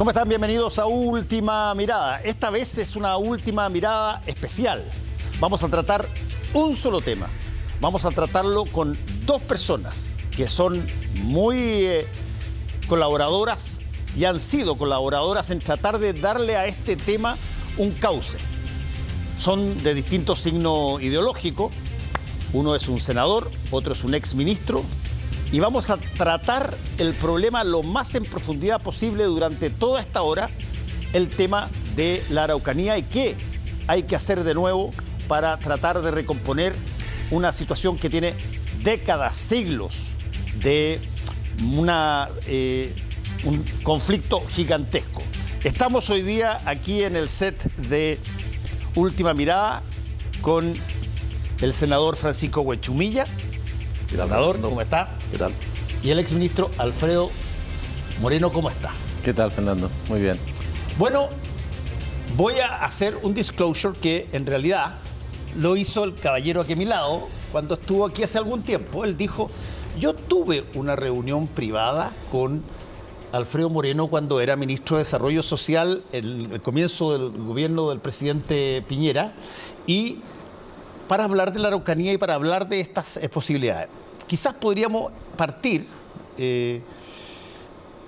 ¿Cómo están? Bienvenidos a Última Mirada. Esta vez es una última mirada especial. Vamos a tratar un solo tema. Vamos a tratarlo con dos personas que son muy colaboradoras y han sido colaboradoras en tratar de darle a este tema un cauce. Son de distinto signo ideológico. Uno es un senador, otro es un exministro. Y vamos a tratar el problema lo más en profundidad posible durante toda esta hora, el tema de la Araucanía y qué hay que hacer de nuevo para tratar de recomponer una situación que tiene décadas, siglos de un conflicto gigantesco. Estamos hoy día aquí en el set de Última Mirada con el senador Francisco Huechumilla. Senador, ¿cómo está? ¿Qué tal? Y el exministro Alfredo Moreno, ¿cómo está? ¿Qué tal, Fernando? Muy bien. Bueno, voy a hacer un disclosure que en realidad lo hizo el caballero aquí a mi lado cuando estuvo aquí hace algún tiempo. Él dijo, yo tuve una reunión privada con Alfredo Moreno cuando era ministro de Desarrollo Social en el comienzo del gobierno del presidente Piñera y para hablar de la Araucanía y para hablar de estas posibilidades. Quizás podríamos partir,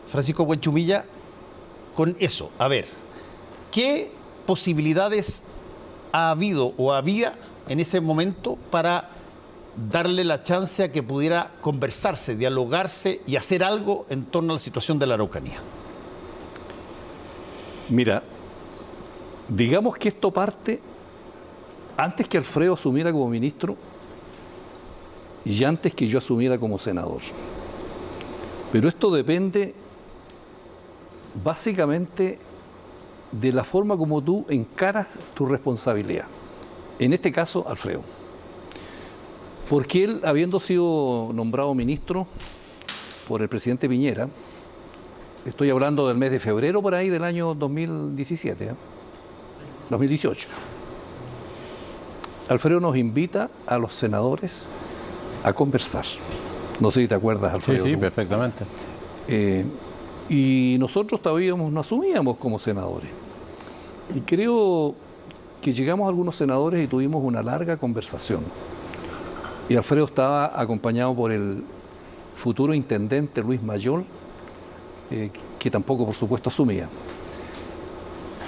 Francisco Huechumilla, con eso. A ver, ¿qué posibilidades ha habido o había en ese momento para darle la chance a que pudiera conversarse, dialogarse y hacer algo en torno a la situación de la Araucanía? Mira, digamos que esto parte antes que Alfredo asumiera como ministro y antes que yo asumiera como senador. Pero esto depende básicamente de la forma como tú encaras tu responsabilidad. En este caso, Alfredo. Porque él, habiendo sido nombrado ministro por el presidente Piñera, estoy hablando del mes de febrero por ahí del año 2017, 2018. Alfredo nos invita a los senadores a conversar. No sé si te acuerdas, Alfredo. Sí, perfectamente. Y nosotros todavía nos asumíamos como senadores. Y creo que llegamos algunos senadores y tuvimos una larga conversación. Y Alfredo estaba acompañado por el futuro intendente Luis Mayol, que tampoco, por supuesto, asumía.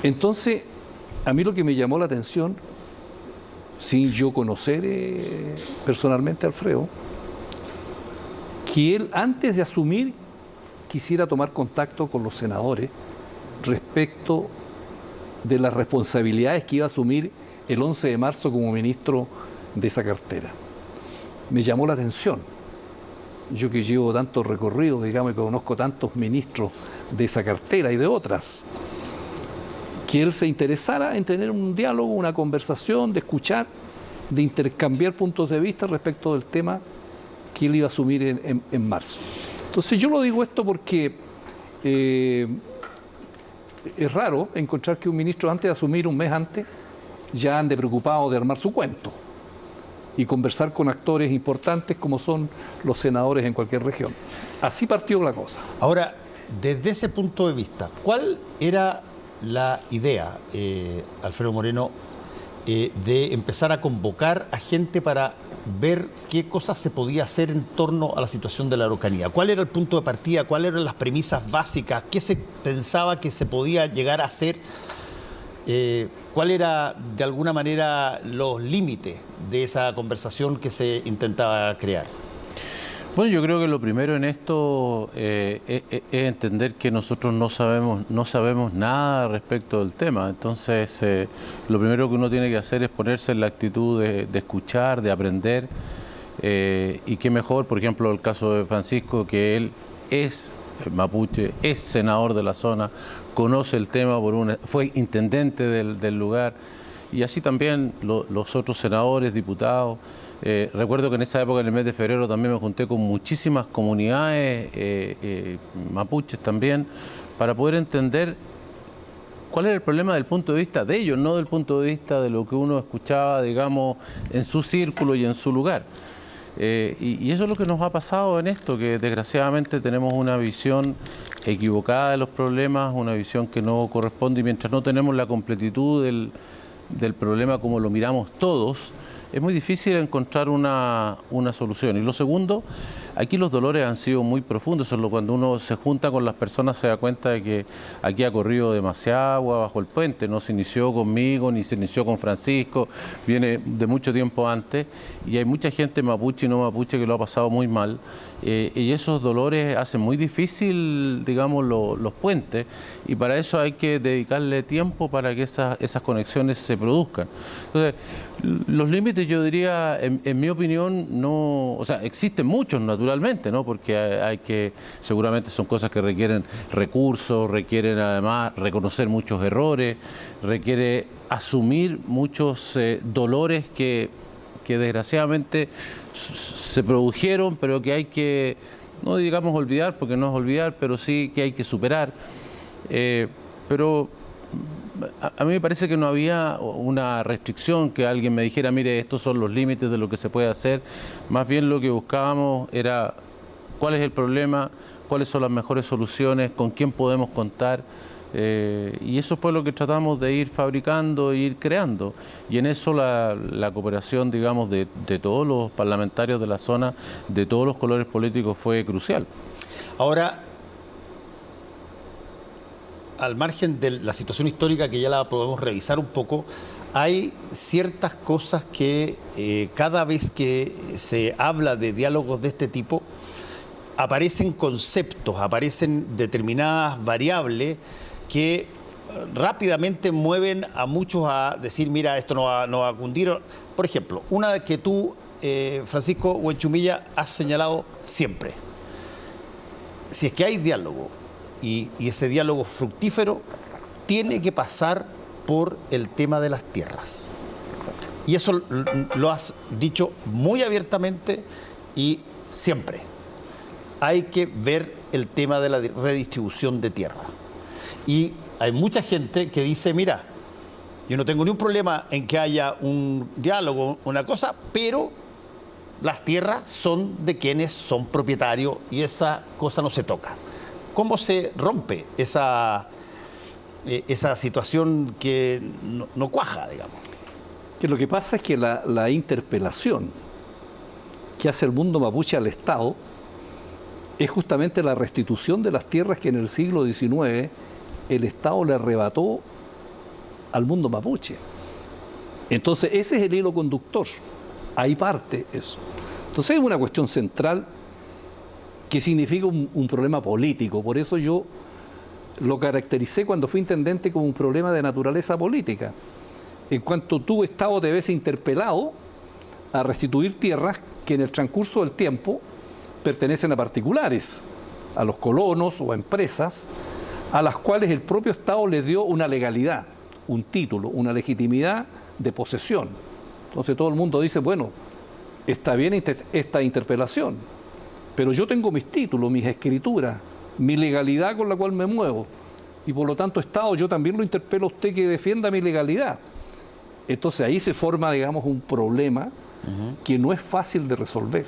Entonces, a mí lo que me llamó la atención, sin yo conocer personalmente a Alfredo, que él antes de asumir quisiera tomar contacto con los senadores respecto de las responsabilidades que iba a asumir el 11 de marzo como ministro de esa cartera. Me llamó la atención. Yo que llevo tanto recorrido, digamos, y conozco tantos ministros de esa cartera y de otras, que él se interesara en tener un diálogo, una conversación, de escuchar, de intercambiar puntos de vista respecto del tema que él iba a asumir en marzo. Entonces yo lo digo esto porque es raro encontrar que un ministro antes de asumir un mes antes ya ande preocupado de armar su cuento y conversar con actores importantes como son los senadores en cualquier región. Así partió la cosa. Ahora, desde ese punto de vista, ¿cuál era la idea, Alfredo Moreno, de empezar a convocar a gente para ver qué cosas se podía hacer en torno a la situación de la Araucanía? ¿Cuál era el punto de partida? ¿Cuáles eran las premisas básicas? ¿Qué se pensaba que se podía llegar a hacer? ¿Cuál era, de alguna manera, los límites de esa conversación que se intentaba crear? Bueno, yo creo que lo primero en esto es entender que nosotros no sabemos nada respecto del tema. Entonces, lo primero que uno tiene que hacer es ponerse en la actitud de escuchar, de aprender. Y qué mejor, por ejemplo, el caso de Francisco, que él es mapuche, es senador de la zona, conoce el tema, fue intendente del lugar. Y así también los otros senadores, diputados. Recuerdo que en esa época, en el mes de febrero, también me junté con muchísimas comunidades mapuches también, para poder entender cuál era el problema del punto de vista de ellos, no del punto de vista de lo que uno escuchaba, digamos, en su círculo y en su lugar. Y eso es lo que nos ha pasado en esto, que desgraciadamente tenemos una visión equivocada de los problemas, una visión que no corresponde, y mientras no tenemos la completitud del problema como lo miramos todos, es muy difícil encontrar una solución. Y lo segundo, aquí los dolores han sido muy profundos. Cuando uno se junta con las personas se da cuenta de que aquí ha corrido demasiada agua bajo el puente. No se inició conmigo, ni se inició con Francisco, viene de mucho tiempo antes. Y hay mucha gente mapuche y no mapuche que lo ha pasado muy mal. Y esos dolores hacen muy difícil, digamos, los puentes. Y para eso hay que dedicarle tiempo para que esas conexiones se produzcan. Entonces, los límites, yo diría, en mi opinión, no, o sea, existen muchos naturalmente, ¿no? Porque seguramente son cosas que requieren recursos, requieren además reconocer muchos errores, requiere asumir muchos dolores que desgraciadamente se produjeron, pero que hay que, no digamos olvidar, porque no es olvidar, pero sí que hay que superar. Pero a mí me parece que no había una restricción, que alguien me dijera, mire, estos son los límites de lo que se puede hacer. Más bien lo que buscábamos era cuál es el problema, cuáles son las mejores soluciones, con quién podemos contar. Y eso fue lo que tratamos de ir fabricando e ir creando. Y en eso la cooperación, digamos, de todos los parlamentarios de la zona, de todos los colores políticos, fue crucial. Ahora, al margen de la situación histórica, que ya la podemos revisar un poco, hay ciertas cosas que cada vez que se habla de diálogos de este tipo, aparecen conceptos, aparecen determinadas variables que rápidamente mueven a muchos a decir, mira, esto no va a cundir. Por ejemplo, una que tú, Francisco Huenchumilla, has señalado siempre. Si es que hay diálogo, y ese diálogo fructífero tiene que pasar por el tema de las tierras. Y eso lo has dicho muy abiertamente y siempre. Hay que ver el tema de la redistribución de tierra. Y hay mucha gente que dice, mira, yo no tengo ni un problema en que haya un diálogo, una cosa, pero las tierras son de quienes son propietarios y esa cosa no se toca. ¿Cómo se rompe esa situación que no cuaja, digamos? Que lo que pasa es que la interpelación que hace el mundo mapuche al Estado es justamente la restitución de las tierras que en el siglo XIX el Estado le arrebató al mundo mapuche. Entonces ese es el hilo conductor, ahí parte eso. Entonces es una cuestión central que significa un problema político. Por eso yo lo caractericé cuando fui intendente como un problema de naturaleza política. En cuanto tú, Estado, te ves interpelado a restituir tierras que en el transcurso del tiempo pertenecen a particulares, a los colonos o a empresas, a las cuales el propio Estado les dio una legalidad, un título, una legitimidad de posesión. Entonces todo el mundo dice, bueno, está bien esta interpelación, pero yo tengo mis títulos, mis escrituras, mi legalidad con la cual me muevo. Y por lo tanto, Estado, yo también lo interpelo a usted que defienda mi legalidad. Entonces ahí se forma, digamos, un problema que no es fácil de resolver.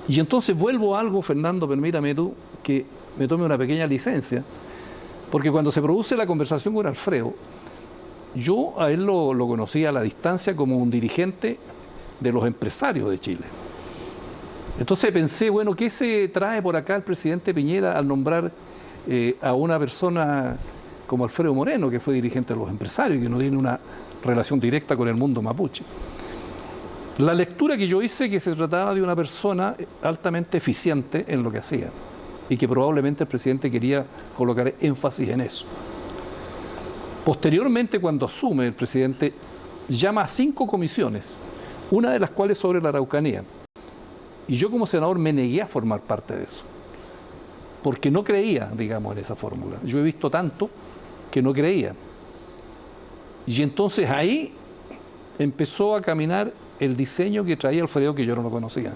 Y entonces vuelvo a algo, Fernando, permítame tú, que me tome una pequeña licencia, porque cuando se produce la conversación con Alfredo, yo a él lo conocí a la distancia como un dirigente de los empresarios de Chile. Entonces pensé, bueno, ¿qué se trae por acá el presidente Piñera al nombrar a una persona como Alfredo Moreno, que fue dirigente de los empresarios y que no tiene una relación directa con el mundo mapuche? La lectura que yo hice, que se trataba de una persona altamente eficiente en lo que hacía y que probablemente el presidente quería colocar énfasis en eso. Posteriormente, cuando asume, el presidente llama a 5 comisiones, una de las cuales sobre la Araucanía. Y yo como senador me negué a formar parte de eso, porque no creía, digamos, en esa fórmula. Yo he visto tanto que no creía. Y entonces ahí empezó a caminar el diseño que traía Alfredo, que yo no lo conocía,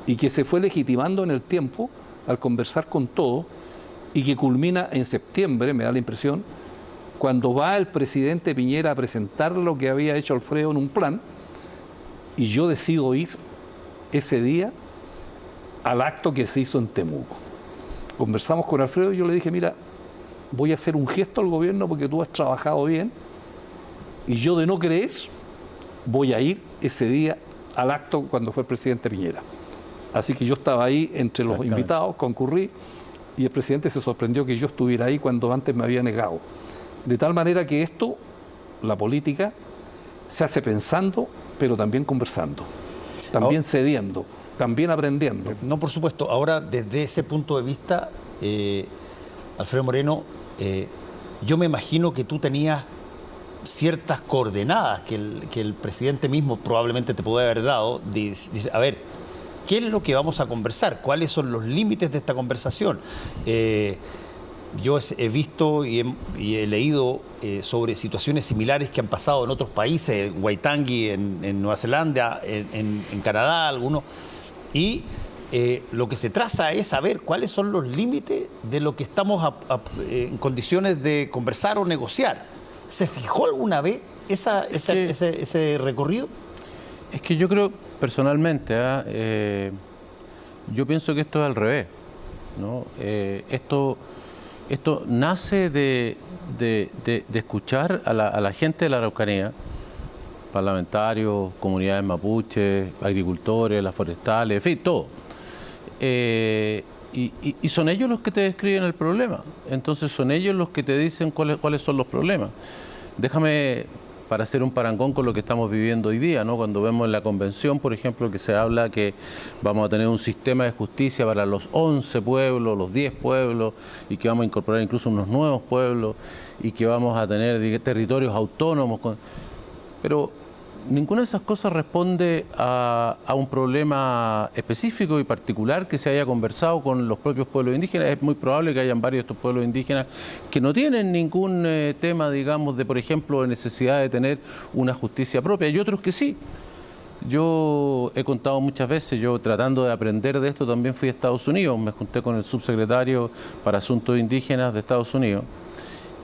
y que se fue legitimando en el tiempo al conversar con todos, y que culmina en septiembre, me da la impresión, cuando va el presidente Piñera a presentar lo que había hecho Alfredo en un plan, y yo decido ir ese día al acto que se hizo en Temuco. Conversamos con Alfredo y yo le dije, mira, voy a hacer un gesto al gobierno porque tú has trabajado bien y yo, de no creer, voy a ir ese día al acto cuando fue el presidente Piñera. Así que yo estaba ahí entre los invitados, concurrí, y el presidente se sorprendió que yo estuviera ahí cuando antes me había negado. De tal manera que esto, la política, se hace pensando, pero también conversando, también cediendo, también aprendiendo. No, por supuesto. Ahora, desde ese punto de vista, Alfredo Moreno, yo me imagino que tú tenías ciertas coordenadas que el presidente mismo probablemente te puede haber dado. Dice, a ver, ¿qué es lo que vamos a conversar? ¿Cuáles son los límites de esta conversación? Yo he visto y he leído sobre situaciones similares que han pasado en otros países, en Waitangi, en Nueva Zelanda, en Canadá, algunos. Y lo que se traza es saber cuáles son los límites de lo que estamos en condiciones de conversar o negociar. ¿Se fijó alguna vez ese recorrido? Es que yo creo, personalmente, yo pienso que esto es al revés, ¿no? Esto nace de escuchar a la gente de la Araucanía, parlamentarios, comunidades mapuches, agricultores, las forestales, en fin, todo. Y son ellos los que te describen el problema. Entonces son ellos los que te dicen cuáles son los problemas. Déjame, para hacer un parangón con lo que estamos viviendo hoy día, ¿no? Cuando vemos en la convención, por ejemplo, que se habla que vamos a tener un sistema de justicia para los 11 pueblos, los 10 pueblos, y que vamos a incorporar incluso unos nuevos pueblos, y que vamos a tener territorios autónomos. Pero ninguna de esas cosas responde a un problema específico y particular que se haya conversado con los propios pueblos indígenas. Es muy probable que hayan varios de estos pueblos indígenas que no tienen ningún tema, digamos, de, por ejemplo, de necesidad de tener una justicia propia, y otros que sí. Yo he contado muchas veces, yo tratando de aprender de esto también fui a Estados Unidos, me junté con el subsecretario para Asuntos Indígenas de Estados Unidos.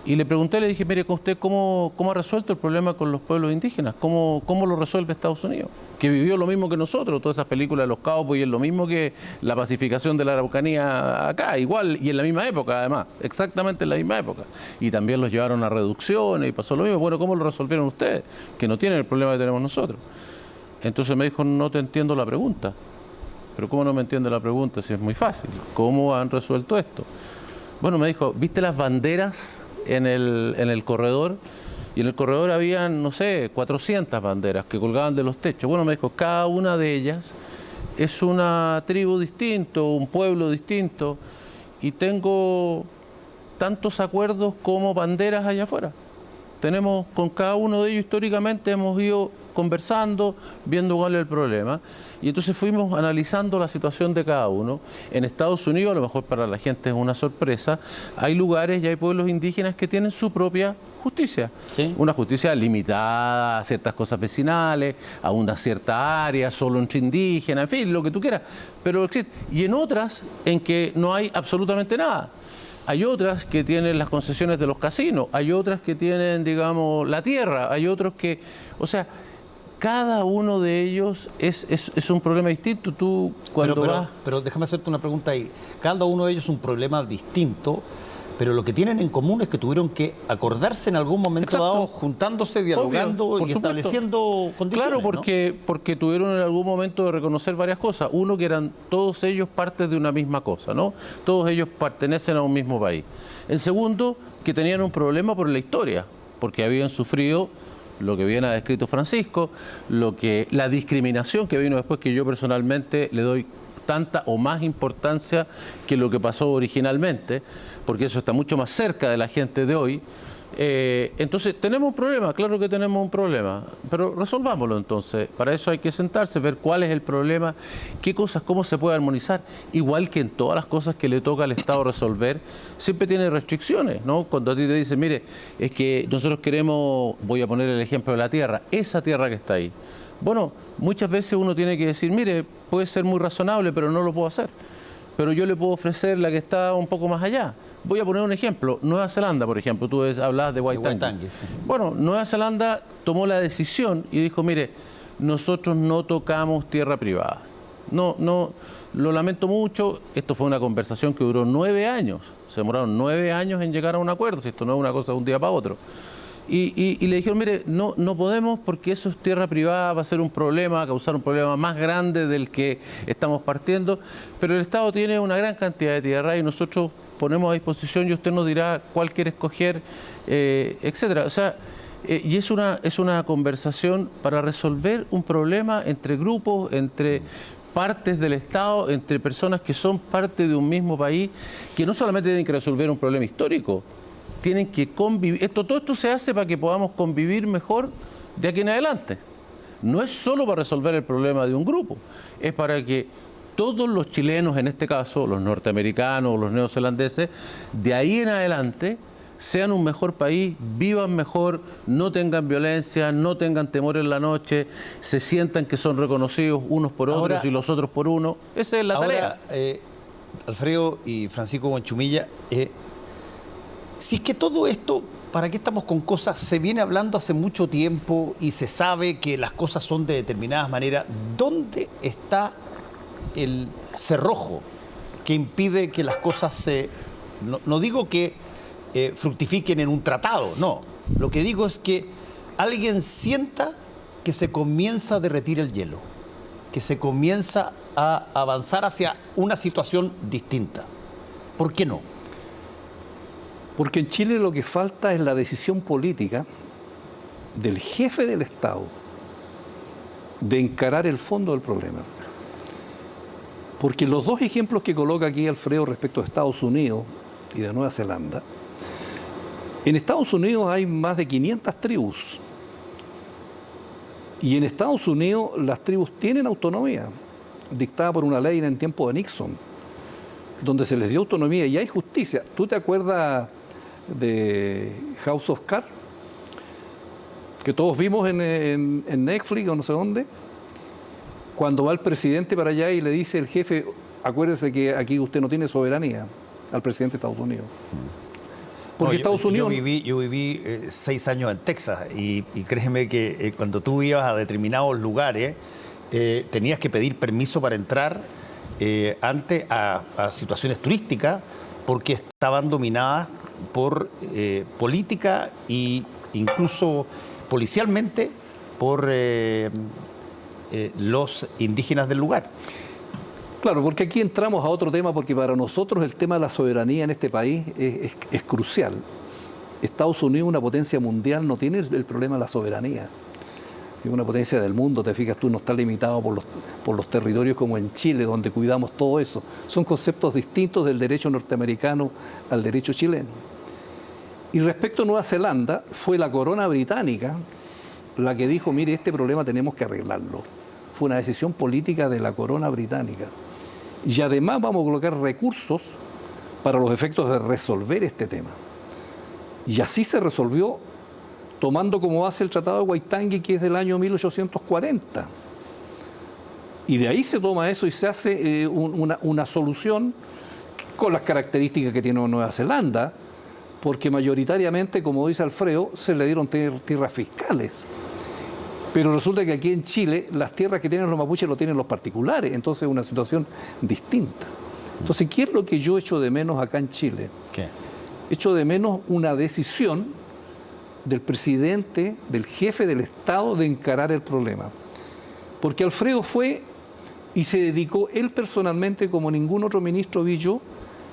Y le pregunté, le dije, mire, con usted, ¿cómo ha resuelto el problema con los pueblos indígenas? ¿Cómo lo resuelve Estados Unidos? Que vivió lo mismo que nosotros, todas esas películas de los cowboys, y es lo mismo que la pacificación de la Araucanía acá, igual, y en la misma época además, exactamente en la misma época. Y también los llevaron a reducciones y pasó lo mismo. Bueno, ¿cómo lo resolvieron ustedes? Que no tienen el problema que tenemos nosotros. Entonces me dijo, no te entiendo la pregunta. Pero ¿cómo no me entiende la pregunta? Si es muy fácil. ¿Cómo han resuelto esto? Bueno, me dijo, ¿viste las banderas en el corredor? Y en el corredor habían, no sé, 400 banderas que colgaban de los techos. Bueno, me dijo, cada una de ellas es una tribu distinto, un pueblo distinto, y tengo tantos acuerdos como banderas allá afuera. Tenemos con cada uno de ellos, históricamente hemos ido conversando, viendo cuál es el problema, y entonces fuimos analizando la situación de cada uno. En Estados Unidos, a lo mejor para la gente es una sorpresa, hay lugares y hay pueblos indígenas que tienen su propia justicia. ¿Sí? Una justicia limitada a ciertas cosas vecinales, a una cierta área, solo entre indígenas, en fin, lo que tú quieras, pero existe. Y en otras en que no hay absolutamente nada. Hay otras que tienen las concesiones de los casinos, hay otras que tienen, digamos, la tierra, hay otros que, o sea, cada uno de ellos es un problema distinto. Tú cuando vas... Pero déjame hacerte una pregunta ahí. Cada uno de ellos es un problema distinto, pero lo que tienen en común es que tuvieron que acordarse en algún momento dado, juntándose, dialogando y estableciendo condiciones. Claro, porque tuvieron en algún momento de reconocer varias cosas. Uno, que eran todos ellos partes de una misma cosa, ¿no? Todos ellos pertenecen a un mismo país. En segundo, que tenían un problema por la historia, porque habían sufrido lo que bien ha descrito Francisco, la discriminación que vino después, que yo personalmente le doy tanta o más importancia que lo que pasó originalmente, porque eso está mucho más cerca de la gente de hoy. Entonces, tenemos un problema, claro que tenemos un problema, pero resolvámoslo entonces. Para eso hay que sentarse, ver cuál es el problema, qué cosas, cómo se puede armonizar. Igual que en todas las cosas que le toca al Estado resolver, siempre tiene restricciones, ¿no? Cuando a ti te dicen, mire, es que nosotros queremos, voy a poner el ejemplo de la tierra, esa tierra que está ahí. Bueno, muchas veces uno tiene que decir, mire, puede ser muy razonable, pero no lo puedo hacer. Pero yo le puedo ofrecer la que está un poco más allá. Voy a poner un ejemplo. Nueva Zelanda, por ejemplo, tú hablabas de Waitangi. Sí. Bueno, Nueva Zelanda tomó la decisión y dijo, mire, nosotros no tocamos tierra privada. No, lo lamento mucho. Esto fue una conversación que duró 9 años. Se demoraron 9 años en llegar a un acuerdo, si esto no es una cosa de un día para otro. Y le dijeron, mire, no podemos porque eso es tierra privada, va a ser un problema, va a causar un problema más grande del que estamos partiendo, pero el Estado tiene una gran cantidad de tierra y nosotros ponemos a disposición y usted nos dirá cuál quiere escoger, etcétera. O sea, y es una conversación para resolver un problema entre grupos, entre partes del Estado, entre personas que son parte de un mismo país, que no solamente tienen que resolver un problema histórico, tienen que convivir. Todo esto se hace para que podamos convivir mejor de aquí en adelante. No es solo para resolver el problema de un grupo, es para que todos los chilenos, en este caso, los norteamericanos o los neozelandeses, de ahí en adelante sean un mejor país, vivan mejor, no tengan violencia, no tengan temor en la noche, se sientan que son reconocidos unos por otros y los otros por uno. Esa es la tarea. Alfredo y Francisco Conchumilla, si es que todo esto, ¿para qué estamos con cosas? Se viene hablando hace mucho tiempo y se sabe que las cosas son de determinadas maneras. ¿Dónde está el cerrojo que impide que las cosas se... No digo que fructifiquen en un tratado, no. Lo que digo es que alguien sienta que se comienza a derretir el hielo, que se comienza a avanzar hacia una situación distinta. ¿Por qué no? Porque en Chile lo que falta es la decisión política del jefe del Estado de encarar el fondo del problema. Porque los dos ejemplos que coloca aquí Alfredo respecto a Estados Unidos y de Nueva Zelanda, en Estados Unidos hay más de 500 tribus. Y en Estados Unidos las tribus tienen autonomía, dictada por una ley en el tiempo de Nixon, donde se les dio autonomía y hay justicia. ¿Tú te acuerdas de House of Cards? Que todos vimos en Netflix o no sé dónde. Cuando va el presidente para allá y le dice el jefe, acuérdese que aquí usted no tiene soberanía, al presidente de Estados Unidos. Porque Estados Unidos... Yo viví 6 años en Texas y créeme que cuando tú ibas a determinados lugares tenías que pedir permiso para entrar antes a situaciones turísticas porque estaban dominadas por política e incluso policialmente por los indígenas del lugar. Claro, porque aquí entramos a otro tema, porque para nosotros el tema de la soberanía en este país es crucial. Estados Unidos, una potencia mundial, no tiene el problema de la soberanía. Es una potencia del mundo, te fijas tú, no está limitado por los territorios como en Chile, donde cuidamos todo eso. Son conceptos distintos del derecho norteamericano al derecho chileno. Y respecto a Nueva Zelanda, fue la corona británica la que dijo, mire, este problema tenemos que arreglarlo. Fue una decisión política de la corona británica. Y además vamos a colocar recursos para los efectos de resolver este tema. Y así se resolvió tomando como base el Tratado de Waitangi, que es del año 1840. Y de ahí se toma eso y se hace una solución con las características que tiene Nueva Zelanda, porque mayoritariamente, como dice Alfredo, se le dieron tierras fiscales. Pero resulta que aquí en Chile las tierras que tienen los mapuches lo tienen los particulares, entonces es una situación distinta. Entonces, ¿qué es lo que yo echo de menos acá en Chile? ¿Qué? Echo de menos una decisión del presidente, del jefe del Estado de encarar el problema. Porque Alfredo fue y se dedicó él personalmente, como ningún otro ministro vi yo,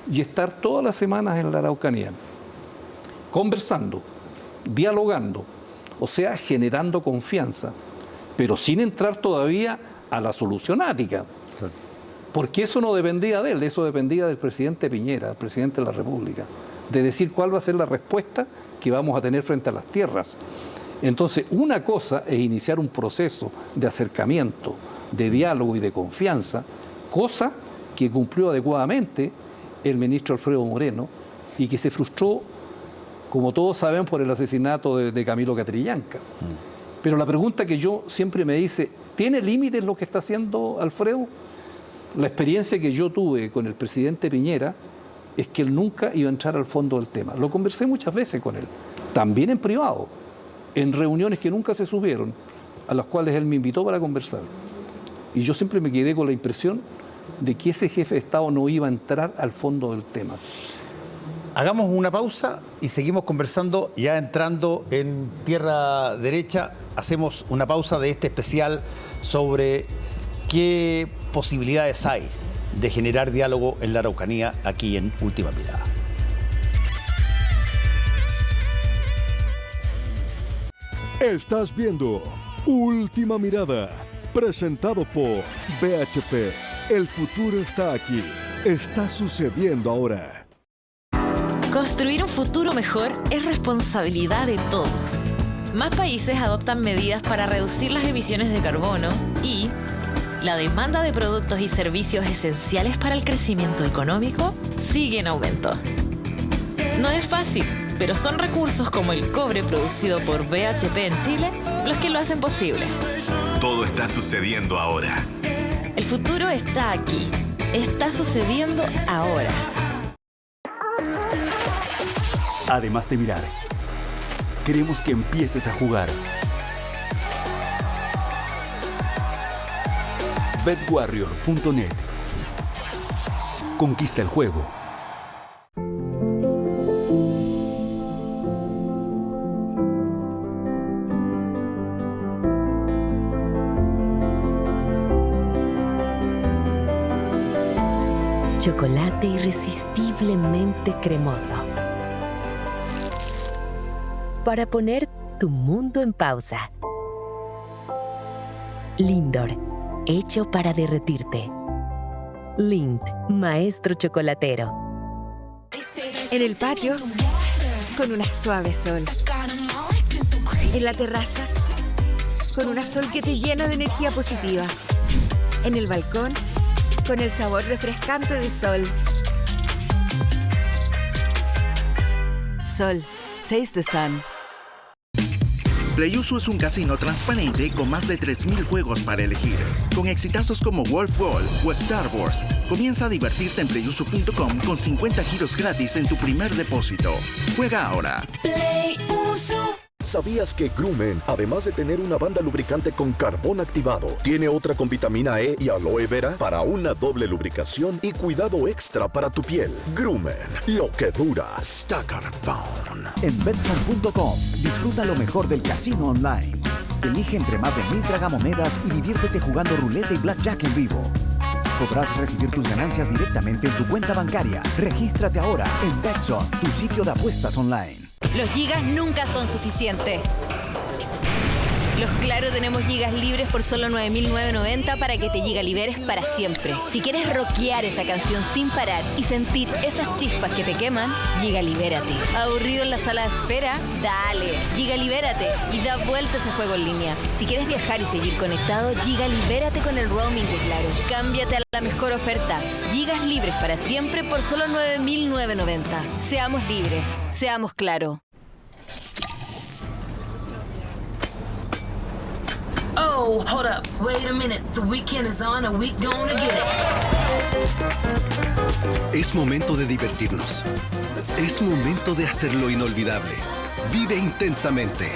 y estar todas las semanas en la Araucanía, conversando, dialogando, o sea, generando confianza, pero sin entrar todavía a la solucionática. Porque eso no dependía de él, eso dependía del presidente Piñera, del presidente de la República, de decir cuál va a ser la respuesta que vamos a tener frente a las tierras. Entonces, una cosa es iniciar un proceso de acercamiento, de diálogo y de confianza, cosa que cumplió adecuadamente el ministro Alfredo Moreno y que se frustró, como todos saben, por el asesinato de Camilo Catrillanca. Pero la pregunta que yo siempre me dice, ¿tiene límites lo que está haciendo Alfredo? La experiencia que yo tuve con el presidente Piñera es que él nunca iba a entrar al fondo del tema. Lo conversé muchas veces con él, también en privado, en reuniones que nunca se subieron, a las cuales él me invitó para conversar. Y yo siempre me quedé con la impresión de que ese jefe de Estado no iba a entrar al fondo del tema. Hagamos una pausa y seguimos conversando, ya entrando en tierra derecha. Hacemos una pausa de este especial sobre qué posibilidades hay de generar diálogo en la Araucanía aquí en Última Mirada. Estás viendo Última Mirada, presentado por BHP. El futuro está aquí. Está sucediendo ahora. Construir un futuro mejor es responsabilidad de todos. Más países adoptan medidas para reducir las emisiones de carbono y la demanda de productos y servicios esenciales para el crecimiento económico sigue en aumento. No es fácil, pero son recursos como el cobre producido por BHP en Chile los que lo hacen posible. Todo está sucediendo ahora. El futuro está aquí. Está sucediendo ahora. Además de mirar, queremos que empieces a jugar. BetWarrior.net. Conquista el juego. Chocolate irresistiblemente cremoso. Para poner tu mundo en pausa. Lindor, hecho para derretirte. Lindt, maestro chocolatero. En el patio, con una suave sol. En la terraza, con una sol que te llena de energía positiva. En el balcón, con el sabor refrescante de Sol. Sol, taste the sun. PlayUso es un casino transparente con más de 3.000 juegos para elegir. Con exitazos como Wolf Wall o Star Wars. Comienza a divertirte en PlayUso.com con 50 giros gratis en tu primer depósito. Juega ahora. PlayUso. ¿Sabías que Groomen, además de tener una banda lubricante con carbón activado, tiene otra con vitamina E y aloe vera para una doble lubricación y cuidado extra para tu piel? Groomen, lo que dura está carbón. En Betson.com, disfruta lo mejor del casino online. Elige entre más de 1000 tragamonedas y diviértete jugando ruleta y blackjack en vivo. Podrás recibir tus ganancias directamente en tu cuenta bancaria. Regístrate ahora en Betson, tu sitio de apuestas online. Los gigas nunca son suficientes. Los Claro tenemos gigas libres por solo 9.990 para que te gigaliberes para siempre. Si quieres rockear esa canción sin parar y sentir esas chispas que te queman, gigalibérate. ¿Aburrido en la sala de espera? Dale, gigalibérate y da vuelta ese juego en línea. Si quieres viajar y seguir conectado, gigalibérate con el roaming de Claro. Cámbiate a la mejor oferta. Gigas libres para siempre por solo 9.990. Seamos libres, seamos Claro. Oh, hold up, wait a minute. The weekend is on and we gonna get it. Es momento de divertirnos. Es momento de hacerlo inolvidable. Vive intensamente.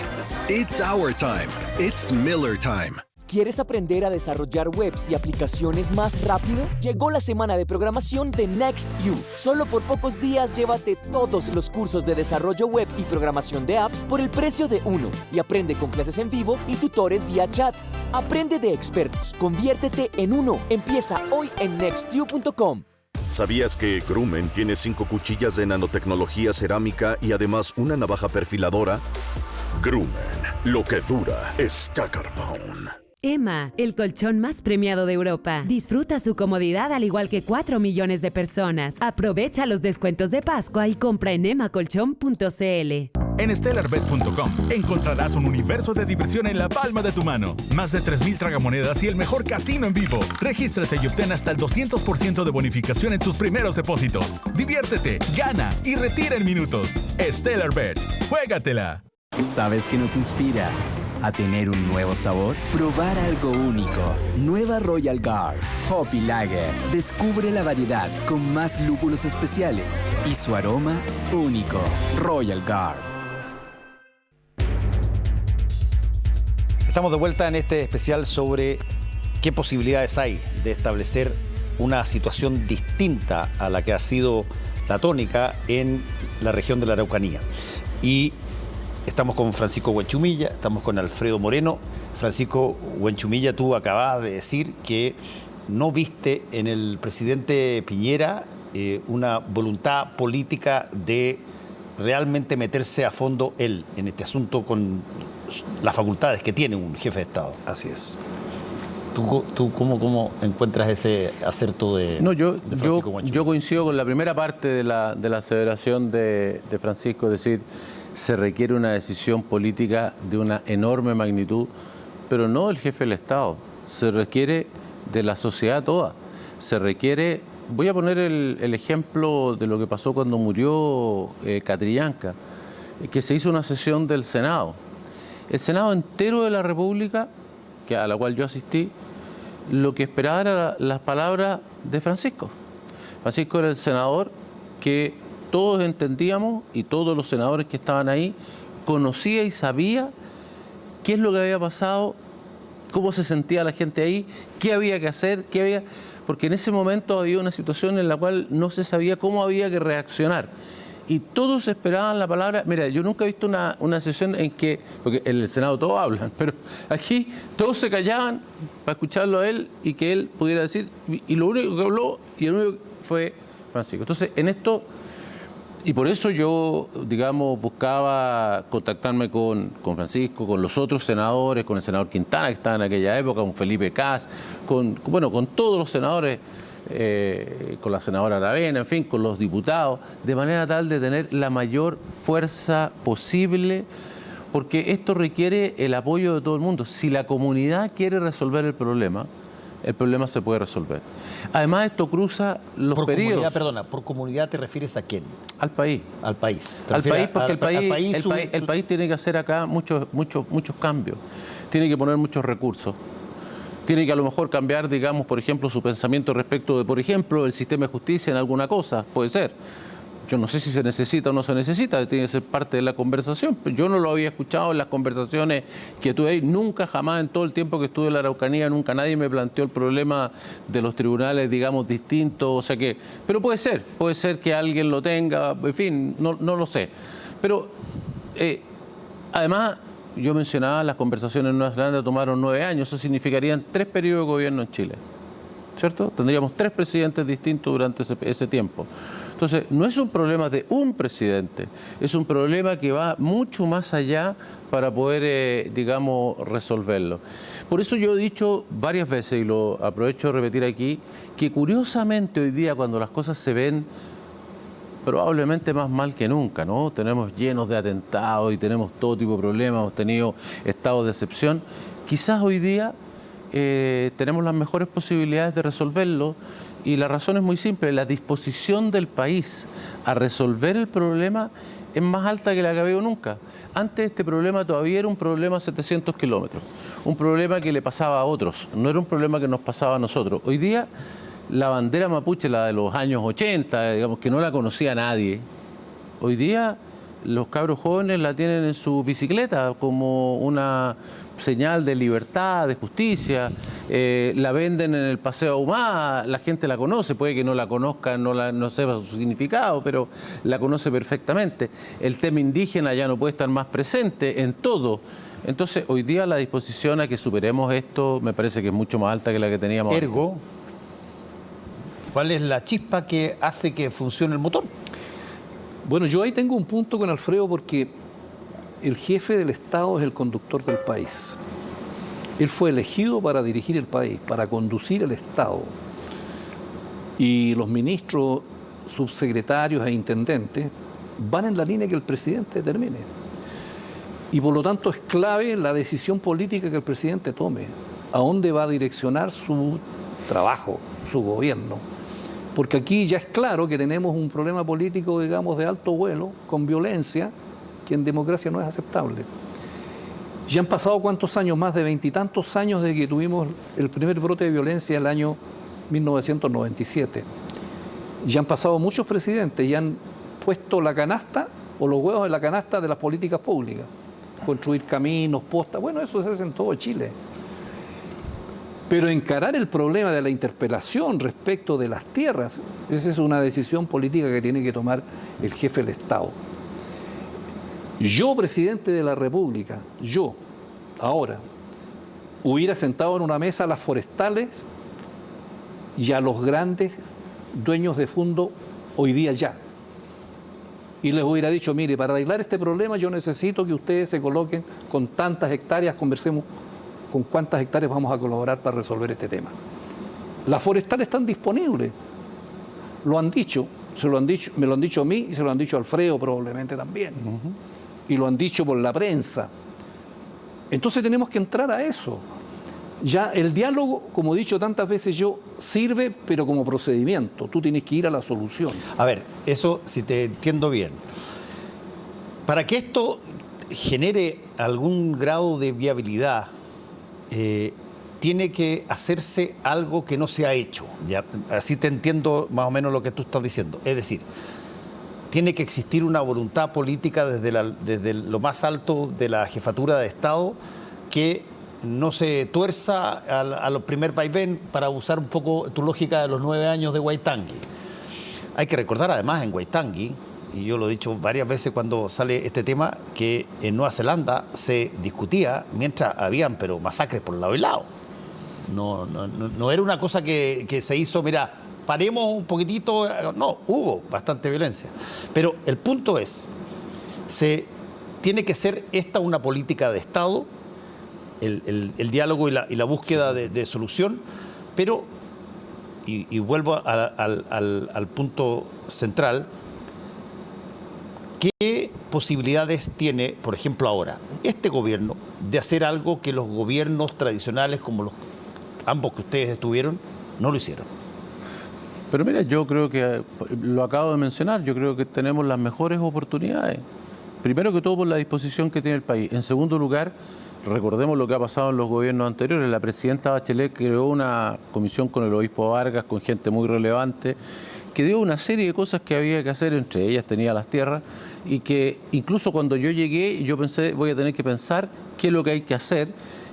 It's our time. It's Miller time. ¿Quieres aprender a desarrollar webs y aplicaciones más rápido? Llegó la semana de programación de NextU. Solo por pocos días llévate todos los cursos de desarrollo web y programación de apps por el precio de uno y aprende con clases en vivo y tutores vía chat. Aprende de expertos, conviértete en uno. Empieza hoy en nextu.com. ¿Sabías que Groomen tiene 5 cuchillas de nanotecnología cerámica y además una navaja perfiladora? Groomen, lo que dura está carbón. EMA, el colchón más premiado de Europa. Disfruta su comodidad al igual que 4 millones de personas. Aprovecha los descuentos de Pascua y compra en emacolchón.cl. En StellarBet.com encontrarás un universo de diversión en la palma de tu mano. Más de 3.000 tragamonedas y el mejor casino en vivo. Regístrate y obtén hasta el 200% de bonificación en tus primeros depósitos. Diviértete, gana y retira en minutos. StellarBet, juégatela. ¿Sabes qué nos inspira a tener un nuevo sabor? Probar algo único. Nueva Royal Guard Hoppy Lager. Descubre la variedad con más lúpulos especiales y su aroma único. Royal Guard. Estamos de vuelta en este especial sobre ¿qué posibilidades hay de establecer una situación distinta a la que ha sido la tónica en la región de la Araucanía? Y estamos con Francisco Huenchumilla, estamos con Alfredo Moreno. Francisco Huenchumilla, tú acabas de decir que no viste en el presidente Piñera una voluntad política de realmente meterse a fondo él en este asunto con las facultades que tiene un jefe de Estado. Así es. ¿Tú cómo encuentras ese acerto de Francisco Huenchumilla? Yo coincido con la primera parte de la aseveración de Francisco, es decir, se requiere una decisión política de una enorme magnitud, pero no del jefe del Estado, se requiere de la sociedad toda, se requiere. Voy a poner el ejemplo de lo que pasó cuando murió Catrillanca, que se hizo una sesión del Senado. El Senado entero de la República, a la cual yo asistí, lo que esperaba eran las palabras de Francisco. Francisco era el senador que todos entendíamos y todos los senadores que estaban ahí conocía y sabía qué es lo que había pasado, cómo se sentía la gente ahí, qué había que hacer, porque en ese momento había una situación en la cual no se sabía cómo había que reaccionar. Y todos esperaban la palabra. Mira, yo nunca he visto una sesión en que, porque en el Senado todos hablan, pero aquí todos se callaban para escucharlo a él y que él pudiera decir, y lo único que habló, y el único fue Francisco. Entonces, en esto, y por eso yo, digamos, buscaba contactarme con Francisco, con los otros senadores, con el senador Quintana, que estaba en aquella época, con Felipe Cas, con todos los senadores, con la senadora Aravena, en fin, con los diputados, de manera tal de tener la mayor fuerza posible, porque esto requiere el apoyo de todo el mundo. Si la comunidad quiere resolver el problema se puede resolver. Además, esto cruza los periodos. ¿Por comunidad te refieres a quién? Al país. Al país. Al país, porque el país tiene que hacer acá muchos cambios. Tiene que poner muchos recursos. Tiene que a lo mejor cambiar, digamos, por ejemplo, su pensamiento respecto de, por ejemplo, el sistema de justicia en alguna cosa. Puede ser. Yo no sé si se necesita o no se necesita, tiene que ser parte de la conversación. Yo no lo había escuchado en las conversaciones que tuve ahí. Nunca, jamás, en todo el tiempo que estuve en la Araucanía, nunca nadie me planteó el problema de los tribunales, digamos, distintos. O sea que, pero puede ser que alguien lo tenga, en fin, no lo sé. Pero, además, yo mencionaba, las conversaciones en Nueva Zelanda tomaron 9 años, eso significarían 3 periodos de gobierno en Chile, ¿cierto? Tendríamos 3 presidentes distintos durante ese tiempo. Entonces, no es un problema de un presidente, es un problema que va mucho más allá para poder, digamos, resolverlo. Por eso yo he dicho varias veces, y lo aprovecho de repetir aquí, que curiosamente hoy día, cuando las cosas se ven probablemente más mal que nunca, ¿no? Tenemos llenos de atentados y tenemos todo tipo de problemas, hemos tenido estados de excepción. Quizás hoy día tenemos las mejores posibilidades de resolverlo, y la razón es muy simple: la disposición del país a resolver el problema es más alta que la que ha habido nunca. Antes este problema todavía era un problema a 700 kilómetros, un problema que le pasaba a otros, no era un problema que nos pasaba a nosotros. Hoy día la bandera mapuche, la de los años 80, digamos, que no la conocía nadie, hoy día los cabros jóvenes la tienen en su bicicleta como una señal de libertad, de justicia, la venden en el Paseo Ahumada, la gente la conoce, puede que no la conozca, no sepa su significado, pero la conoce perfectamente. El tema indígena ya no puede estar más presente en todo. Entonces, hoy día la disposición a que superemos esto me parece que es mucho más alta que la que teníamos. Ergo, ¿cuál es la chispa que hace que funcione el motor? Bueno, yo ahí tengo un punto con Alfredo, porque el jefe del Estado es el conductor del país. Él fue elegido para dirigir el país, para conducir el Estado. Y los ministros, subsecretarios e intendentes van en la línea que el presidente determine. Y por lo tanto es clave la decisión política que el presidente tome, a dónde va a direccionar su trabajo, su gobierno. Porque aquí ya es claro que tenemos un problema político, digamos, de alto vuelo, con violencia, que en democracia no es aceptable. Ya han pasado ¿cuántos años? Más de 20 y tantos años desde que tuvimos el primer brote de violencia en el año 1997. Ya han pasado muchos presidentes y han puesto la canasta o los huevos en la canasta de las políticas públicas. Construir caminos, postas, bueno, eso se hace en todo Chile. Pero encarar el problema de la interpelación respecto de las tierras, esa es una decisión política que tiene que tomar el jefe del Estado. Yo, presidente de la República, yo, ahora, hubiera sentado en una mesa a las forestales y a los grandes dueños de fondo hoy día ya. Y les hubiera dicho, mire, para arreglar este problema yo necesito que ustedes se coloquen con tantas hectáreas, conversemos con cuántas hectáreas vamos a colaborar para resolver este tema. Las forestales están disponibles, lo han dicho, me lo han dicho a mí y se lo han dicho a Alfredo probablemente también. Y lo han dicho por la prensa. Entonces tenemos que entrar a eso. Ya el diálogo, como he dicho tantas veces yo, sirve, pero como procedimiento. Tú tienes que ir a la solución. A ver, eso si te entiendo bien. Para que esto genere algún grado de viabilidad, tiene que hacerse algo que no se ha hecho. Ya, así te entiendo más o menos lo que tú estás diciendo. Es decir, tiene que existir una voluntad política desde lo más alto de la jefatura de Estado que no se tuerza a los primer vaivén, para usar un poco tu lógica de los 9 años de Waitangi. Hay que recordar además en Waitangi, y yo lo he dicho varias veces cuando sale este tema, que en Nueva Zelanda se discutía mientras habían pero masacres por lado y lado. No era una cosa que se hizo, mira, paremos un poquitito. No, hubo bastante violencia. Pero el punto es, tiene que ser esta una política de Estado, el diálogo y la búsqueda de solución, pero, y vuelvo al punto central, ¿qué posibilidades tiene, por ejemplo ahora, este gobierno de hacer algo que los gobiernos tradicionales, como ambos que ustedes estuvieron, no lo hicieron? Pero mira, yo creo que, lo acabo de mencionar, yo creo que tenemos las mejores oportunidades. Primero que todo por la disposición que tiene el país. En segundo lugar, recordemos lo que ha pasado en los gobiernos anteriores. La presidenta Bachelet creó una comisión con el obispo Vargas, con gente muy relevante, que dio una serie de cosas que había que hacer, entre ellas tenía las tierras, y que incluso cuando yo llegué, yo pensé, voy a tener que pensar qué es lo que hay que hacer,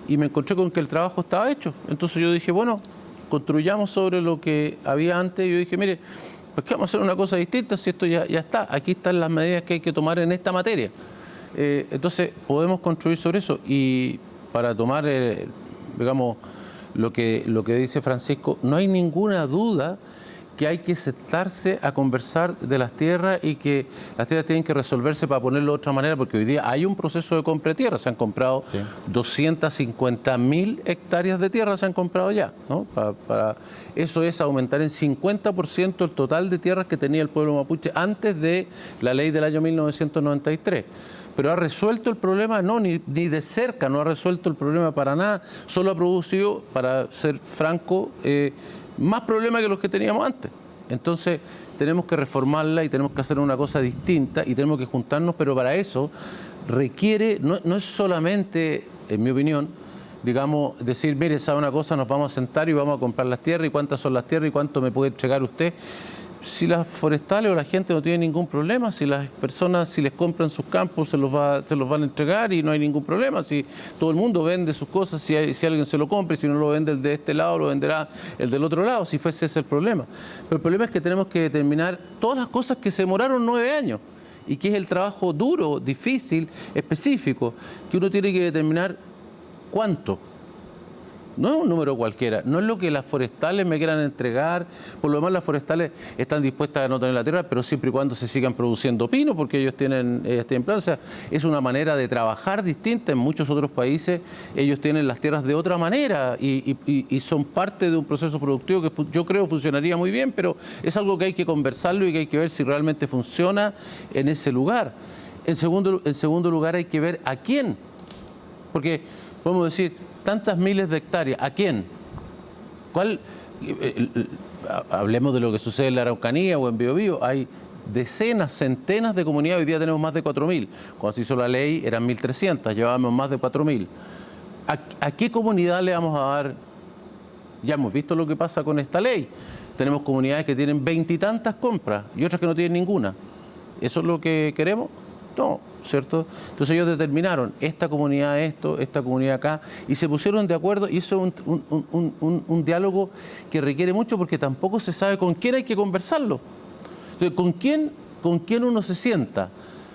y me encontré con que el trabajo estaba hecho. Entonces yo dije, bueno, construyamos sobre lo que había antes. Y yo dije, mire, pues que vamos a hacer una cosa distinta si esto ya está. Aquí están las medidas que hay que tomar en esta materia. Entonces podemos construir sobre eso. Y para tomar, digamos, lo que dice Francisco, no hay ninguna duda que hay que sentarse a conversar de las tierras y que las tierras tienen que resolverse, para ponerlo de otra manera, porque hoy día hay un proceso de compra de tierra. Se han comprado 250.000 hectáreas de tierra, se han comprado ya, ¿no? Eso es aumentar en 50% el total de tierras que tenía el pueblo mapuche antes de la ley del año 1993. Pero ¿ha resuelto el problema? No, ni de cerca, no ha resuelto el problema para nada. Solo ha producido, para ser franco, más problemas que los que teníamos antes. Entonces tenemos que reformarla y tenemos que hacer una cosa distinta y tenemos que juntarnos, pero para eso requiere, no es solamente, en mi opinión, digamos, decir, mire, sabe una cosa, nos vamos a sentar y vamos a comprar las tierras, y cuántas son las tierras y cuánto me puede entregar usted. Si las forestales o la gente no tiene ningún problema, si las personas, si les compran sus campos, se los van a entregar y no hay ningún problema. Si todo el mundo vende sus cosas, si alguien se lo compra, y si no lo vende el de este lado, lo venderá el del otro lado, si fuese ese el problema. Pero el problema es que tenemos que determinar todas las cosas que se demoraron 9 años y que es el trabajo duro, difícil, específico, que uno tiene que determinar cuánto. No es un número cualquiera, no es lo que las forestales me quieran entregar. Por lo demás, las forestales están dispuestas a no tener la tierra, pero siempre y cuando se sigan produciendo pinos, porque ellos tienen plan. O sea, es una manera de trabajar distinta. En muchos otros países ellos tienen las tierras de otra manera y son parte de un proceso productivo que yo creo funcionaría muy bien, pero es algo que hay que conversarlo y que hay que ver si realmente funciona en ese lugar. En segundo lugar, hay que ver a quién, porque podemos decir, tantas miles de hectáreas, ¿a quién? Hablemos de lo que sucede en la Araucanía o en Biobío. Hay decenas, centenas de comunidades, hoy día tenemos más de 4.000. Cuando se hizo la ley eran 1.300, llevábamos más de 4.000. ¿A qué comunidad le vamos a dar? Ya hemos visto lo que pasa con esta ley. Tenemos comunidades que tienen 20 y tantas compras y otras que no tienen ninguna. ¿Eso es lo que queremos? No, ¿cierto? Entonces ellos determinaron esta comunidad esto, esta comunidad acá, y se pusieron de acuerdo, y eso es un diálogo que requiere mucho porque tampoco se sabe con quién hay que conversarlo. Entonces, ¿con quién uno se sienta?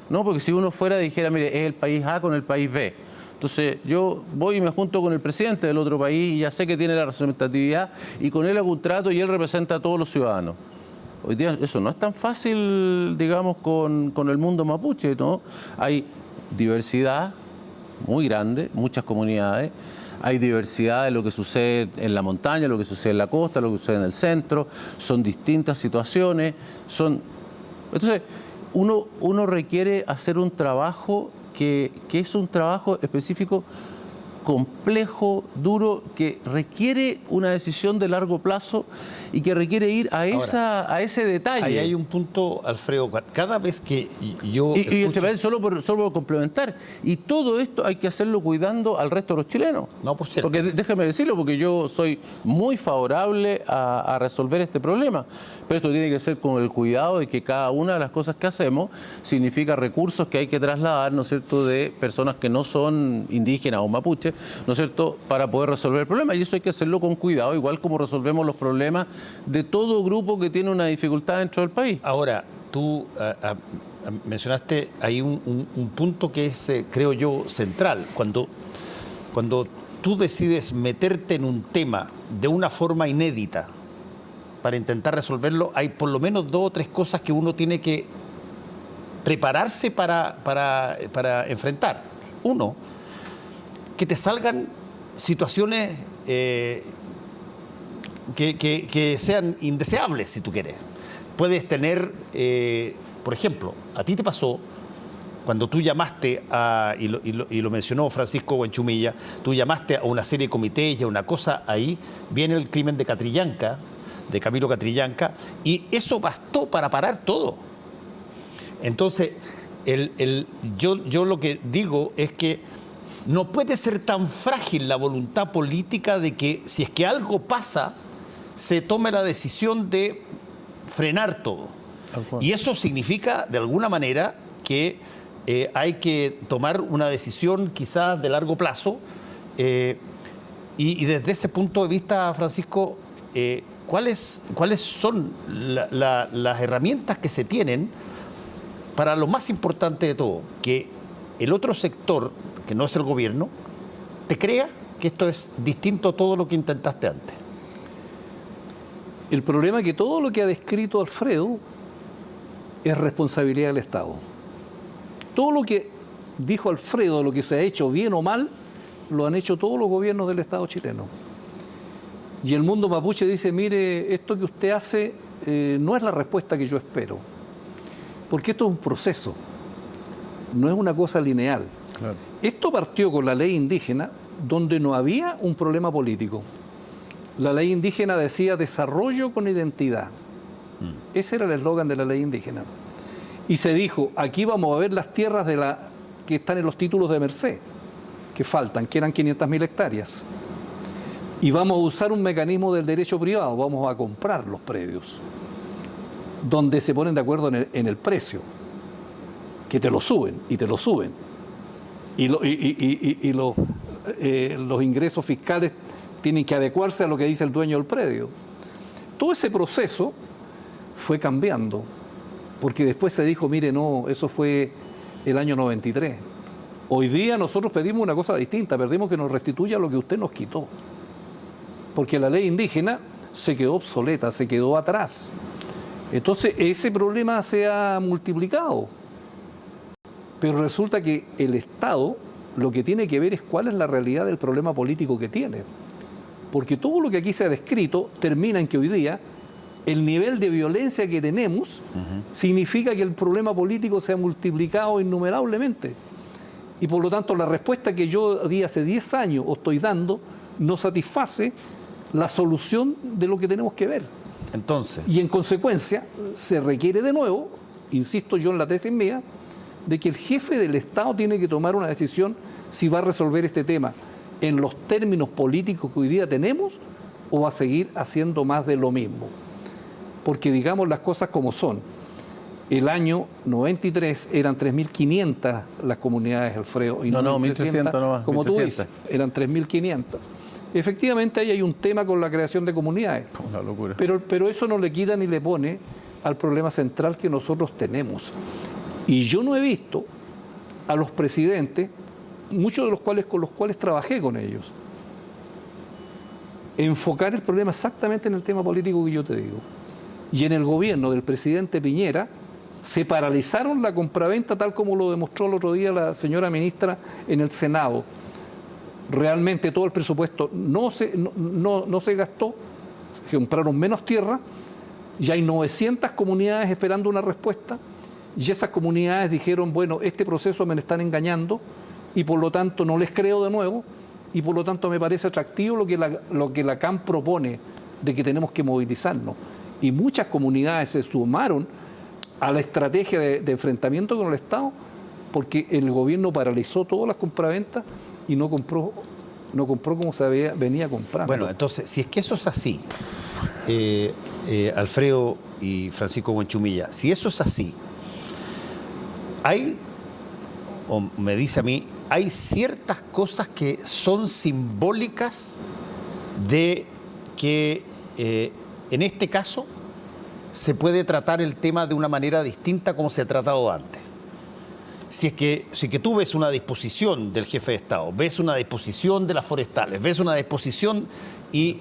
¿No? Porque si uno fuera y dijera, mire, es el país A con el país B. Entonces yo voy y me junto con el presidente del otro país y ya sé que tiene la representatividad y con él hago un trato y él representa a todos los ciudadanos. Hoy día eso no es tan fácil, digamos, con el mundo mapuche, ¿no? Hay diversidad muy grande, muchas comunidades, hay diversidad de lo que sucede en la montaña, lo que sucede en la costa, lo que sucede en el centro, son distintas situaciones, Entonces, uno requiere hacer un trabajo que es un trabajo específico, complejo, duro, que requiere una decisión de largo plazo y que requiere ir a ese detalle. Ahí hay un punto, Alfredo, cada vez que yo solo por complementar, y todo esto hay que hacerlo cuidando al resto de los chilenos. No, por cierto. Porque déjame decirlo, porque yo soy muy favorable a resolver este problema, pero esto tiene que ser con el cuidado de que cada una de las cosas que hacemos significa recursos que hay que trasladar, ¿no es cierto?, de personas que no son indígenas o mapuches, ¿no es cierto?, para poder resolver el problema. Y eso hay que hacerlo con cuidado, igual como resolvemos los problemas de todo grupo que tiene una dificultad dentro del país. Ahora, tú mencionaste ahí un punto que es, creo yo, central. Cuando tú decides meterte en un tema de una forma inédita para intentar resolverlo, hay por lo menos 2 o 3 cosas que uno tiene que prepararse para enfrentar. Uno, que te salgan situaciones que sean indeseables, si tú quieres. Puedes tener, por ejemplo, a ti te pasó cuando tú llamaste y lo mencionó Francisco Huanchumilla, tú llamaste a una serie de comités y a una cosa, ahí viene el crimen de Catrillanca, de Camilo Catrillanca, y eso bastó para parar todo. Entonces, yo lo que digo es que no puede ser tan frágil la voluntad política de que si es que algo pasa, se tome la decisión de frenar todo. Y eso significa, de alguna manera, que hay que tomar una decisión quizás de largo plazo. Y desde ese punto de vista, Francisco, ¿cuáles son las herramientas que se tienen para lo más importante de todo? Que el otro sector, que no es el gobierno, te crea que esto es distinto a todo lo que intentaste antes. El problema es que todo lo que ha descrito Alfredo es responsabilidad del Estado. Todo lo que dijo Alfredo, lo que se ha hecho bien o mal, lo han hecho todos los gobiernos del Estado chileno. Y el mundo mapuche dice, mire, esto que usted hace no es la respuesta que yo espero. Porque esto es un proceso, no es una cosa lineal. Claro. Esto partió con la ley indígena, donde no había un problema político. La ley indígena decía desarrollo con identidad. Ese era el eslogan de la ley indígena. Y se dijo, aquí vamos a ver las tierras que están en los títulos de Merced, que faltan, que eran 500.000 hectáreas. Y vamos a usar un mecanismo del derecho privado, vamos a comprar los predios, donde se ponen de acuerdo en el precio, que te lo suben, y te lo suben. Y los ingresos fiscales tienen que adecuarse a lo que dice el dueño del predio. Todo ese proceso fue cambiando, porque después se dijo, mire, no, eso fue el año 93. Hoy día nosotros pedimos una cosa distinta, pedimos que nos restituya lo que usted nos quitó. Porque la ley indígena se quedó obsoleta, se quedó atrás. Entonces ese problema se ha multiplicado. Pero resulta que el Estado lo que tiene que ver es cuál es la realidad del problema político que tiene. Porque todo lo que aquí se ha descrito termina en que hoy día el nivel de violencia que tenemos significa que el problema político se ha multiplicado innumerablemente. Y por lo tanto la respuesta que yo di hace 10 años o estoy dando no satisface la solución de lo que tenemos que ver. Entonces. Y en consecuencia se requiere de nuevo, insisto yo en la tesis mía, de que el jefe del Estado tiene que tomar una decisión si va a resolver este tema en los términos políticos que hoy día tenemos o va a seguir haciendo más de lo mismo. Porque digamos las cosas como son. El año 93 eran 3.500 las comunidades, Alfredo. Y no, 1.300 nomás. Como 1.300. Tú dices, eran 3.500. Efectivamente, ahí hay un tema con la creación de comunidades. Una locura. Pero eso no le quita ni le pone al problema central que nosotros tenemos. Y yo no he visto a los presidentes, muchos de los cuales con los cuales trabajé con ellos, enfocar el problema exactamente en el tema político que yo te digo. Y en el gobierno del presidente Piñera se paralizaron la compraventa tal como lo demostró el otro día la señora ministra en el Senado. Realmente todo el presupuesto no se gastó, se compraron menos tierra, y hay 900 comunidades esperando una respuesta, y esas comunidades dijeron, bueno, este proceso me están engañando, y por lo tanto no les creo de nuevo, y por lo tanto me parece atractivo lo que la CAM propone, de que tenemos que movilizarnos. Y muchas comunidades se sumaron a la estrategia de enfrentamiento con el Estado, porque el gobierno paralizó todas las compraventas y no compró como se venía comprando. Bueno, entonces, si es que eso es así, Alfredo y Francisco Buenchumilla, si eso es así, o me dice a mí, hay ciertas cosas que son simbólicas de que en este caso se puede tratar el tema de una manera distinta como se ha tratado antes. Si es que tú ves una disposición del jefe de Estado, ves una disposición de las forestales, ves una disposición y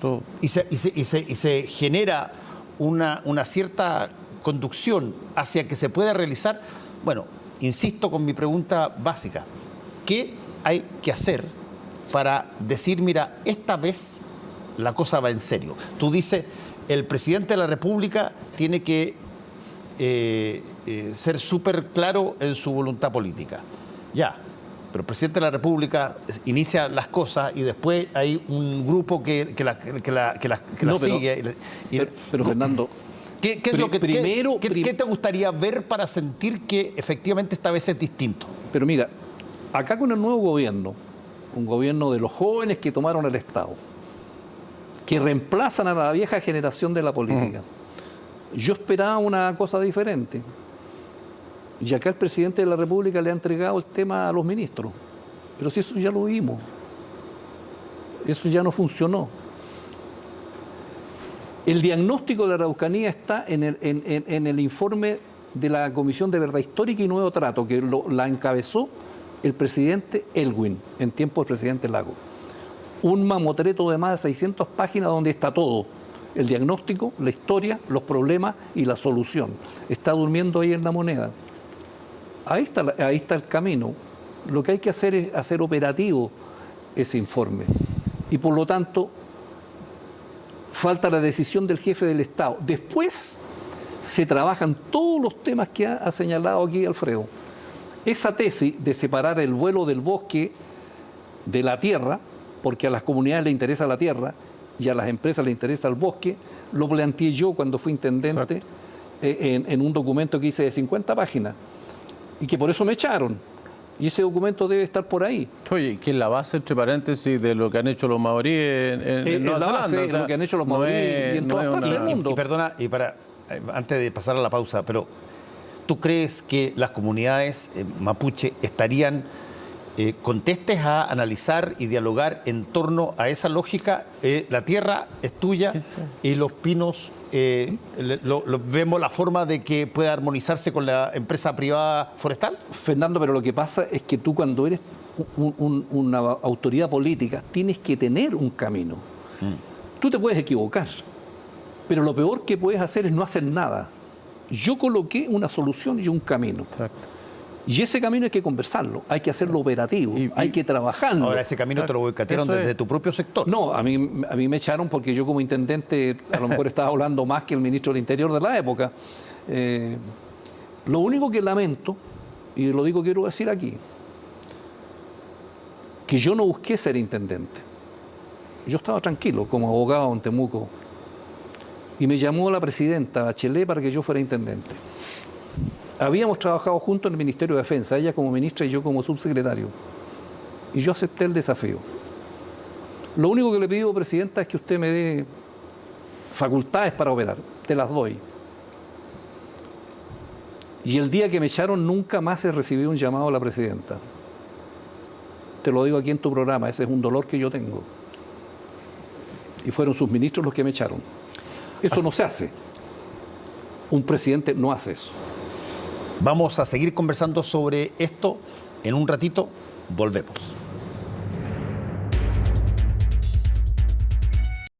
se genera una cierta conducción hacia que se pueda realizar, bueno, insisto con mi pregunta básica, ¿qué hay que hacer para decir, mira, esta vez la cosa va en serio? Tú dices, el presidente de la República tiene que ser súper claro en su voluntad política. Ya, pero el presidente de la República inicia las cosas y después hay un grupo que la sigue. Pero Fernando, ¿qué es lo que ¿qué te gustaría ver para sentir que efectivamente esta vez es distinto? Pero mira, acá con el nuevo gobierno, un gobierno de los jóvenes que tomaron el Estado, que reemplazan a la vieja generación de la política. Yo esperaba una cosa diferente. Y acá el presidente de la República le ha entregado el tema a los ministros. Pero si eso ya lo vimos. Eso ya no funcionó. El diagnóstico de la Araucanía está en el informe de la Comisión de Verdad Histórica y Nuevo Trato, que la encabezó el presidente Elwin, en tiempo del presidente Lago. Un mamotreto de más de 600 páginas donde está todo. El diagnóstico, la historia, los problemas y la solución. Está durmiendo ahí en la moneda. Ahí está el camino. Lo que hay que hacer es hacer operativo ese informe. Y por lo tanto, falta la decisión del jefe del Estado. Después se trabajan todos los temas que ha señalado aquí Alfredo. Esa tesis de separar el vuelo del bosque de la tierra, porque a las comunidades les interesa la tierra y a las empresas les interesa el bosque, lo planteé yo cuando fui intendente en un documento que hice de 50 páginas y que por eso me echaron. Y ese documento debe estar por ahí. Oye, que es la base, entre paréntesis, de lo que han hecho los maoríes en Nueva Zelanda. O sea, lo que han hecho los maoríes y en todas partes del mundo. Y perdona, antes de pasar a la pausa, pero ¿tú crees que las comunidades mapuche estarían contestes a analizar y dialogar en torno a esa lógica? La tierra es tuya y los pinos, vemos la forma de que pueda armonizarse con la empresa privada forestal. Fernando, pero lo que pasa es que tú cuando eres una autoridad política tienes que tener un camino. Tú te puedes equivocar, pero lo peor que puedes hacer es no hacer nada. Yo coloqué una solución y un camino. Exacto. Y ese camino hay que conversarlo, hay que hacerlo operativo, hay que trabajarlo. Ahora, ese camino te lo boicotearon desde tu propio sector. No, a mí me echaron porque yo como intendente a lo mejor estaba hablando más que el ministro del Interior de la época. Lo único que lamento, y lo digo quiero decir aquí, que yo no busqué ser intendente. Yo estaba tranquilo como abogado en Temuco y me llamó la presidenta Bachelet para que yo fuera intendente. Habíamos trabajado juntos en el Ministerio de Defensa, ella como ministra y yo como subsecretario. Y yo acepté el desafío. Lo único que le pido, presidenta, es que usted me dé facultades para operar. Te las doy. Y el día que me echaron nunca más he recibido un llamado a la presidenta. Te lo digo aquí en tu programa, ese es un dolor que yo tengo. Y fueron sus ministros los que me echaron. Eso no se hace. Un presidente no hace eso. Vamos a seguir conversando sobre esto en un ratito. Volvemos.